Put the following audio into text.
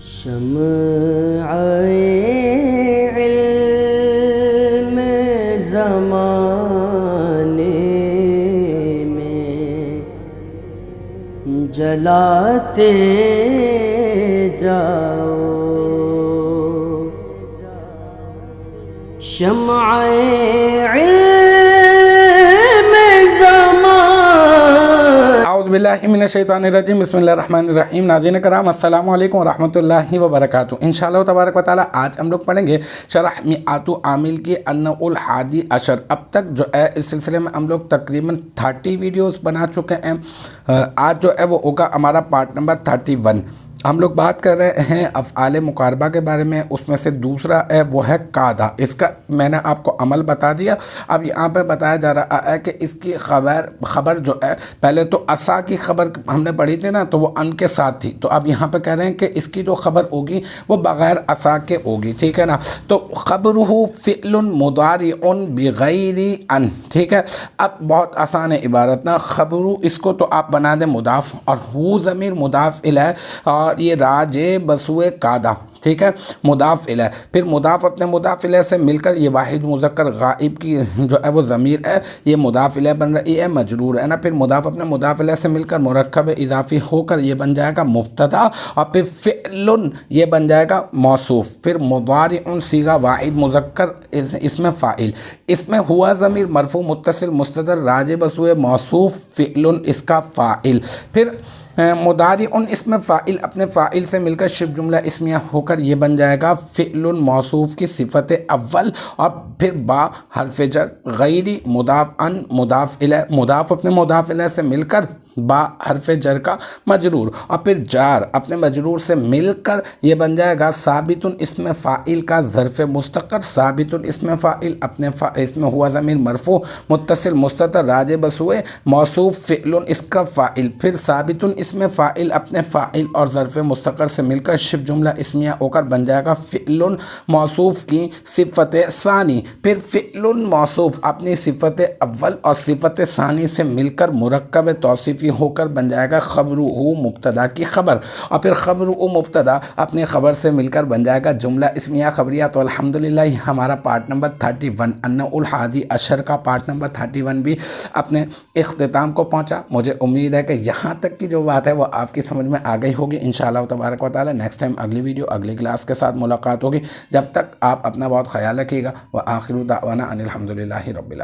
شمع علم زمانے میں جلاتے جاؤ، شمع علم زمان۔ اعوذ باللہ من الشیطان الرجیم، بسم اللہ الرحمن الرحیم۔ ناظرین کرام السلام علیکم ورحمۃ اللہ وبرکاتہ۔ انشاءاللہ تبارک و تعالی آج ہم لوگ پڑھیں گے شرح میعات عامل کی النوع الحادی عشر۔ اب تک جو ہے اس سلسلے میں ہم لوگ تقریباً 30 ویڈیوز بنا چکے ہیں۔ آج جو ہے وہ ہوگا ہمارا پارٹ نمبر 31۔ ہم لوگ بات کر رہے ہیں افعال مقاربہ کے بارے میں، اس میں سے دوسرا ہے وہ ہے قادہ۔ اس کا میں نے آپ کو عمل بتا دیا، اب یہاں پہ بتایا جا رہا ہے کہ اس کی خبر جو ہے، پہلے تو عصا کی خبر ہم نے پڑھی تھی نا، تو وہ ان کے ساتھ تھی، تو اب یہاں پہ کہہ رہے ہیں کہ اس کی جو خبر ہوگی وہ بغیر عصا کے ہوگی، ٹھیک ہے نا۔ تو خبرہ فعل مضارع بغیر ان، ٹھیک ہے۔ اب بہت آسان ہے عبارت نا، خبرو اس کو تو آپ بنا دیں مضاف، اور ہو ضمیر مضاف الیہ، اور یہ راجے بسوئے قادہ، ٹھیک ہے، مضاف الیہ۔ پھر مضاف اپنے مضاف الیہ سے مل کر یہ واحد مذکر غائب کی جو ہے وہ ضمیر ہے، یہ مضاف الیہ بن رہی ہے، مجرور ہے نا۔ پھر مضاف اپنے مضاف الیہ سے مل کر مرکب اضافی ہو کر یہ بن جائے گا مبتدا، اور پھر فعل یہ بن جائے گا موصوف۔ پھر مضارع صیغہ واحد مذکر اس میں فاعل، اس میں ہوا ضمیر مرفوع متصل مستتر راجع بسوئے موصوف، فعل اس کا فاعل۔ پھر مضارع اس میں فاعل اپنے فاعل سے مل کر شبہ جملہ اسمیہ ہو کر یہ بن جائے گا فعل موصوف کی صفت اول، اور پھر با حرف جر، غیری مضاف ان مضاف الیہ، مضاف اپنے مضاف الیہ سے مل کر با حرف جر کا مجرور، اور پھر جار اپنے مجرور سے مل کر یہ بن جائے گا ثابت اسم فاعل کا ظرف مستقر، ثابت اسم فاعل اپنے اس میں ہوا ضمیر مرفوع متصل مستتر راجع بسوئے موصوف، فعل اس کا فاعل۔ پھر ثابت اسم فاعل اپنے فاعل اور ظرف مستقر سے مل کر شبہ جملہ اسمیہ ہو کر بن جائے گا فعل موصوف کی صفت ثانی۔ پھر فعل موصوف اپنی صفت اول اور صفت ثانی سے مل کر مرکب توصیفی ہو کر بن جائے گا خبرہ مبتدا کی خبر، اور پھر خبرہ مبتدا اپنی خبر سے مل کر بن جائے گا جملہ اسمیہ خبریہ۔ تو الحمدللہ ہمارا پارٹ نمبر 31 النوع الحادی عشر کا پارٹ نمبر 31 بھی اپنے اختتام کو پہنچا۔ مجھے امید ہے کہ یہاں تک کی جو بات ہے وہ آپ کی سمجھ میں آ گئی ہوگی انشاءاللہ تبارک و تعالی۔ نیکسٹ ٹائم اگلی ویڈیو اگلی کلاس کے ساتھ ملاقات ہوگی، جب تک آپ اپنا بہت خیال رکھیے گا۔ وآخر دعوانا ان الحمدللہ رب العالمین۔